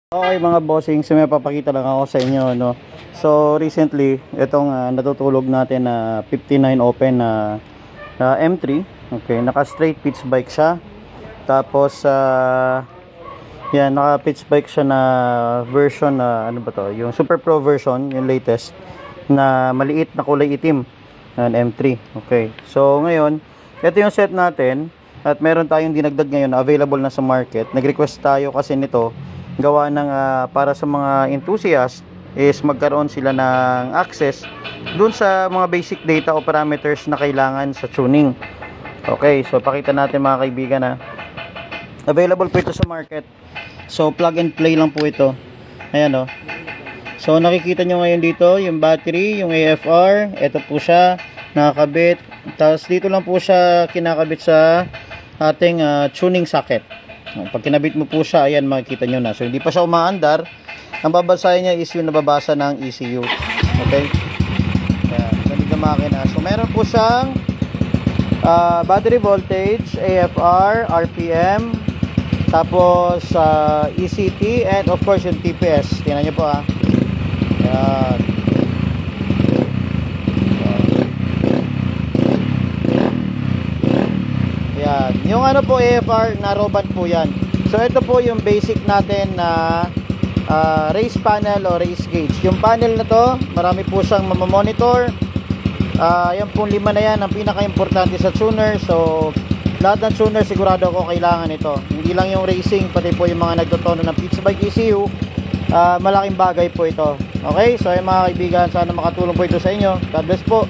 Okay mga bossing, so may papakita lang ako sa inyo, no. So recently, itong natutulog natin na 59 open na M3, okay, naka straight pitch bike siya. Tapos yan, naka pitch bike siya na version na ano ba to, yung Super Pro version, yung latest na maliit na kulay itim, na M3. Okay. So ngayon, ito yung set natin at meron tayong dinagdag ngayon na available na sa market. Nag-request tayo kasi nito gawa ng para sa mga enthusiast is magkaroon sila ng access dun sa mga basic data o parameters na kailangan sa tuning. Okay, so pakita natin mga kaibigan na available po ito sa market. So plug and play lang po ito. Ayan o. So nakikita nyo ngayon dito yung battery, yung AFR, ito po siya nakakabit. Tapos dito lang po siya kinakabit sa ating tuning socket. Pag kinabit mo po siya, ayan, makikita nyo na. So, hindi pa siya umaandar. Ang babasahin niya is yung nababasa ng ECU. Okay? Ayan, ganito na makina. So, meron po siyang battery voltage, AFR, RPM, tapos ECT, and of course, yung TPS. Tingnan nyo po, Ayan. Yan. Yung ano po AFR na robot po yan. So ito po yung basic natin na race panel o race gauge. Yung panel na to, marami po siyang mamamonitor. Yan pong 5 na yan ang pinaka-importante sa tuner. So lahat ng tuner sigurado ako kailangan ito. Hindi lang yung racing, pati po yung mga nagtotono ng pitch bike ECU. Malaking bagay po ito. Okay, so yung mga kaibigan, sana makatulong po ito sa inyo. God bless po.